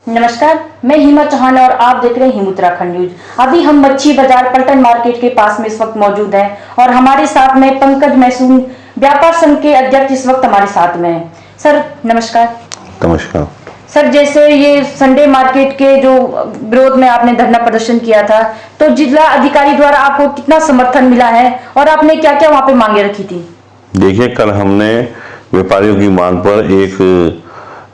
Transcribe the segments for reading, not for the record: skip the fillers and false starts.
नमस्कार, मैं हिमा चौहान और आप देख रहे हैं हिम उत्तराखंड न्यूज। अभी हम मच्छी बाजार पलटन मार्केट के पास में इस वक्त मौजूद हैं और हमारे साथ में पंकज मैसून व्यापार संघ के अध्यक्ष इस वक्त हमारे साथ में हैं। सर नमस्कार। नमस्कार सर, जैसे ये संडे मार्केट के जो विरोध में आपने धरना प्रदर्शन किया था, तो जिला अधिकारी द्वारा आपको कितना समर्थन मिला है और आपने क्या क्या वहाँ पे मांगे रखी थी? देखिए, कल हमने व्यापारियों की मांग पर एक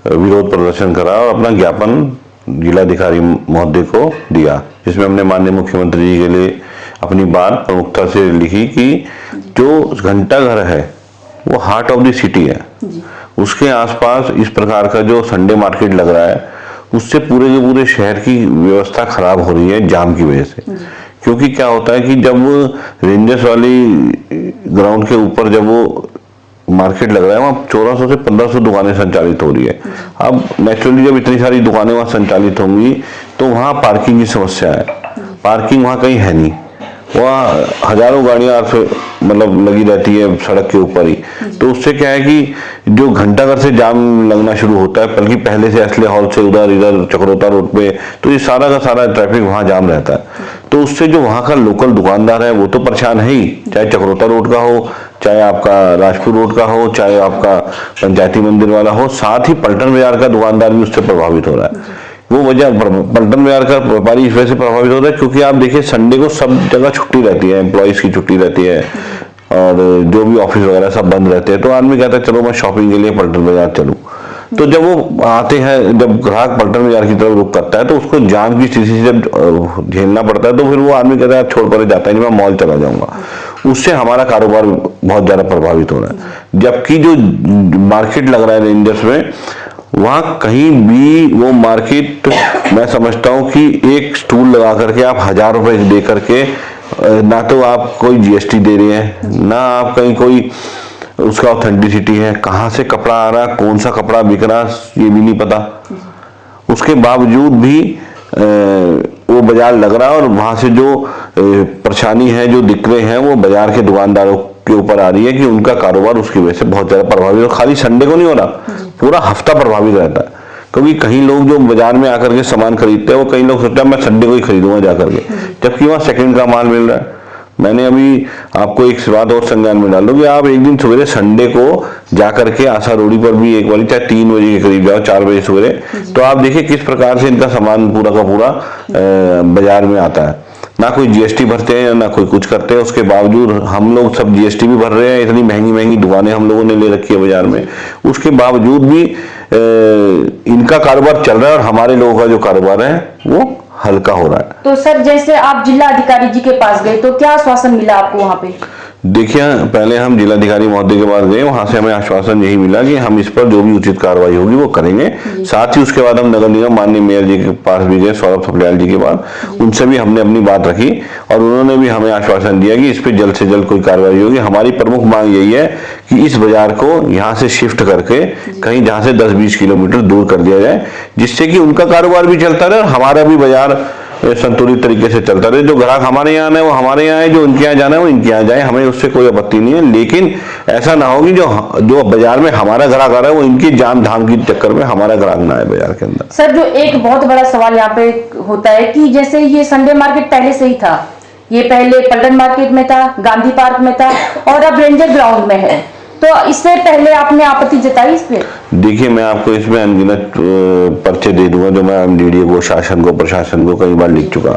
विरोध प्रदर्शन करा और अपना ज्ञापन जिलाधिकारी महोदय को दिया, जिसमें हमने माननीय मुख्यमंत्री जी के लिए अपनी बात प्रमुखता से लिखी कि जो घंटा घर है वो हार्ट ऑफ द सिटी है, उसके आसपास इस प्रकार का जो संडे मार्केट लग रहा है उससे पूरे के पूरे शहर की व्यवस्था खराब हो रही है जाम की वजह से। क्योंकि क्या होता है कि जब रेंजर्स वाली ग्राउंड के ऊपर जब वो मार्केट लग रहा है वहाँ 1400 से 1500 दुकानें संचालित हो रही है। अब नेचुरली जब इतनी सारी दुकानें वहाँ संचालित होंगी तो वहाँ पार्किंग की समस्या है, पार्किंग वहाँ कहीं है नहीं, वहाँ हजारों गाड़ियां मतलब लगी रहती है सड़क के ऊपर ही। तो उससे क्या है कि जो घंटाघर से जाम लगना शुरू होता है, बल्कि पहले से असले हॉल से उधर इधर चक्रोता रोड पे, तो ये सारा का सारा ट्रैफिक वहाँ जाम रहता है। तो उससे जो वहाँ का लोकल दुकानदार है वो तो परेशान है ही, चाहे चक्रोता रोड का हो, चाहे आपका राजपुर रोड का हो, चाहे आपका पंचायती मंदिर वाला हो, साथ ही पलटन बाजार का दुकानदार भी उससे प्रभावित हो रहा है। वो वजह पलटन बाजार का व्यापारी इस वजह से प्रभावित होता है क्योंकि आप देखिए संडे को सब जगह छुट्टी रहती है, एम्प्लॉइज की छुट्टी रहती है और जो भी ऑफिस वगैरह सब बंद रहते हैं। तो आदमी कहता है चलो मैं शॉपिंग के लिए पलटन बाजार चलूं। तो जब वो आते हैं, जब ग्राहक पलटन बाजार की तरफ रुख करता है तो उसको जाम की स्थिति से जब झेलना पड़ता है तो फिर वो आदमी कहता है छोड़ पर जाता है नहीं, मैं मॉल चला जाऊंगा। उससे हमारा कारोबार बहुत ज्यादा प्रभावित हो रहा है। जबकि जो मार्केट लग रहा है रेंजर्स में, वहां कहीं भी वो मार्केट, मैं समझता हूं कि एक स्टूल लगा करके आप 1000 रुपए दे करके, ना तो आप कोई जीएसटी दे रहे हैं, ना आप कहीं कोई उसका ऑथेंटिसिटी है, कहां से कपड़ा आ रहा, कौन सा कपड़ा बिक रहा ये भी नहीं पता। उसके बावजूद भी वो बाजार लग रहा है और वहां से जो परेशानी है, जो दिक्कतें हैं, वो बाजार के दुकानदारों के ऊपर आ रही है कि उनका कारोबार उसकी वजह से बहुत ज्यादा प्रभावित हो। खाली संडे को नहीं हो रहा, पूरा हफ्ता प्रभावित रहता है। क्योंकि कहीं लोग जो बाजार में आकर के सामान खरीदते हैं वो कई लोग सोचते हैं मैं संडे को ही खरीदूंगा जाकर के, जबकि वहां सेकंड का माल मिल रहा है। मैंने अभी आपको एक बात और संज्ञान में डाल दूं कि आप एक दिन सवेरे संडे को जाकर के आशा रोडी पर भी एक बार, चाहे 3 बजे के करीब जाओ, 4 बजे सवेरे, तो आप देखिए किस प्रकार से इनका सामान पूरा का पूरा बाजार में आता है। ना कोई जीएसटी भरते हैं ना कोई कुछ करते हैं, उसके बावजूद हम लोग सब जीएसटी भी भर रहे हैं, इतनी महंगी महंगी दुकानें हम लोगों ने ले रखी है बाजार में, उसके बावजूद भी इनका कारोबार चल रहा है और हमारे लोगों का जो कारोबार है वो हल्का हो रहा है। तो सर, जैसे आप जिला अधिकारी जी के पास गए तो क्या आश्वासन मिला आपको वहाँ पे? देखिए, पहले हम जिलाधिकारी महोदय के पास गए, वहां से हमें आश्वासन यही मिला कि हम इस पर जो भी उचित कार्रवाई होगी वो करेंगे। साथ ही उसके बाद हम नगर निगम माननीय मेयर जी के पास भी गए, सौरभ थपलियाल जी के पास, उनसे भी हमने अपनी बात रखी और उन्होंने भी हमें आश्वासन दिया कि इस पर जल्द से जल्द कोई कार्रवाई होगी। हमारी प्रमुख मांग यही है कि इस बाजार को यहाँ से शिफ्ट करके कहीं जहाँ से 10-20 किलोमीटर दूर कर दिया जाए, जिससे कि उनका कारोबार भी चलता रहे और हमारा भी बाजार संतुलित तरीके से चलता रहे। जो ग्राहक हमारे यहाँ आना है वो हमारे यहाँ है, जो उनके यहाँ जाना है वो इनके यहाँ जाए, हमें उससे कोई आपत्ति नहीं है। लेकिन ऐसा ना हो कि जो बाजार में हमारा ग्राहक आ रहा है वो इनकी जाम धाम की चक्कर में हमारा ग्राहक ना आए बाजार के अंदर। सर, जो एक बहुत बड़ा सवाल यहाँ पे होता है कि जैसे ये संडे मार्केट पहले से ही था, ये पहले पलटन मार्केट में था, गांधी पार्क में था और अब रेंजर ग्राउंड में है, तो इससे पहले आपने आपत्ति जताई इस पे? देखिए, मैं आपको इसमें अनगिनत पर्चे दे दूंगा जो मैं एमडीडीए को, शासन को, प्रशासन को कई बार लिख चुका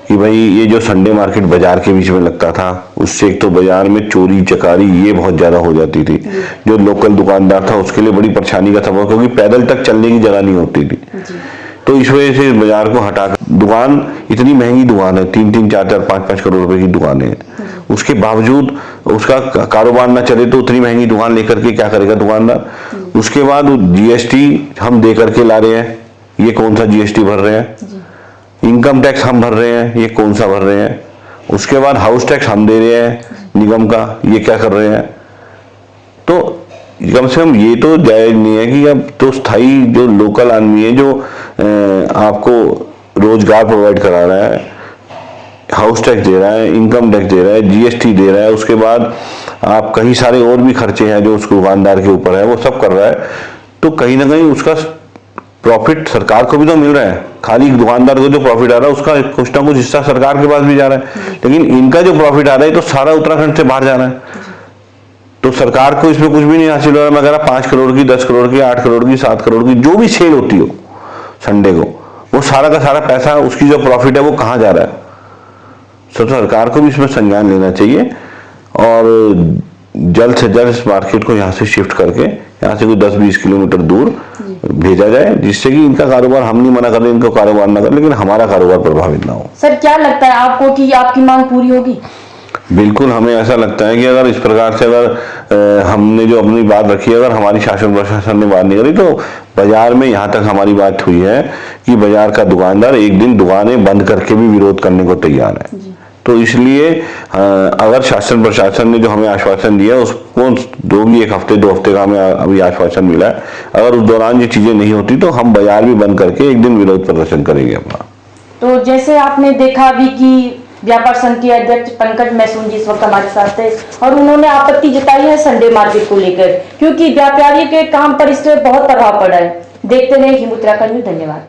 कि भाई ये जो संडे मार्केट बाजार के बीच में लगता था, उससे एक तो बाजार में चोरी चकारी ये बहुत ज्यादा हो जाती थी। जो लोकल दुकानदार था उसके लिए बड़ी परेशानी का सबब, क्योंकि पैदल तक चलने की जगह नहीं होती थी। तो इस वजह से बाजार को हटाकर, दुकान इतनी महंगी दुकान है, 3-3, 4-4, 5-5 करोड़ रुपए की दुकानें हैं, उसके बावजूद उसका कारोबार ना चले तो उतनी महंगी दुकान लेकर के क्या करेगा दुकानदार। उसके बाद जीएसटी हम दे करके ला रहे हैं, ये कौन सा जीएसटी भर रहे हैं, इनकम टैक्स हम भर रहे हैं, ये कौन सा भर रहे हैं, उसके बाद हाउस टैक्स हम दे रहे हैं निगम का, ये क्या कर रहे हैं। तो कम से कम ये तो जायज नहीं है कि अब तो स्थायी जो लोकल आदमी है जो आपको रोजगार प्रोवाइड करा रहा है, हाउस टैक्स दे रहा है, इनकम टैक्स दे रहा है, जीएसटी दे रहा है, उसके बाद आप कई सारे और भी खर्चे हैं जो उस दुकानदार के ऊपर है वो सब कर रहा है, तो कहीं ना कहीं उसका प्रॉफिट सरकार को भी तो मिल रहा है, खाली दुकानदार को जो प्रॉफिट आ रहा है उसका कुछ ना कुछ हिस्सा सरकार के पास भी जा रहा है, लेकिन इनका जो प्रॉफिट आ रहा है तो सारा उत्तराखंड से बाहर जा रहा है। तो सरकार को इसमें कुछ भी नहीं हासिल हो रहा है। मैं कह रहा 5 करोड़ की, 10 करोड़ की, 8 करोड़ की, 7 करोड़ की जो भी सेल होती हो संडे को, वो सारा का सारा पैसा, उसकी जो प्रॉफिट है वो कहाँ जा रहा है। तो सरकार को भी इसमें संज्ञान लेना चाहिए और जल्द से जल्द इस मार्केट को यहाँ से शिफ्ट करके यहाँ से कोई 10-20 किलोमीटर दूर भेजा जाए, जिससे कि इनका कारोबार, हम नहीं मना कर रहे इनको कारोबार ना करें, लेकिन हमारा कारोबार प्रभावित ना हो। सर क्या लगता है आपको कि आपकी मांग पूरी होगी? बिल्कुल, हमें ऐसा लगता है कि अगर इस प्रकार से अगर हमने जो अपनी बात रखी है, अगर हमारी शासन प्रशासन ने बात नहीं करी, तो बाजार में यहाँ तक हमारी बात हुई है कि बाजार का दुकानदार एक दिन दुकानें बंद करके भी विरोध करने को तैयार है। तो इसलिए अगर शासन प्रशासन ने जो हमें आश्वासन दिया उसको जो भी 1 हफ्ते 2 हफ्ते का हमें अभी आश्वासन मिला है, अगर उस दौरान ये चीजें नहीं होती तो हम बाजार भी बंद करके एक दिन विरोध प्रदर्शन करेंगे अपना। तो जैसे आपने देखा अभी कि व्यापार संघ के अध्यक्ष पंकज मैसून जी इस वक्त हमारे साथ है और उन्होंने आपत्ति जताई है संडे मार्केट को लेकर, क्योंकि व्यापारियों के काम पर इससे बहुत प्रभाव पड़ा है। देखते रहे हिम उत्तराखंड न्यूज़। धन्यवाद।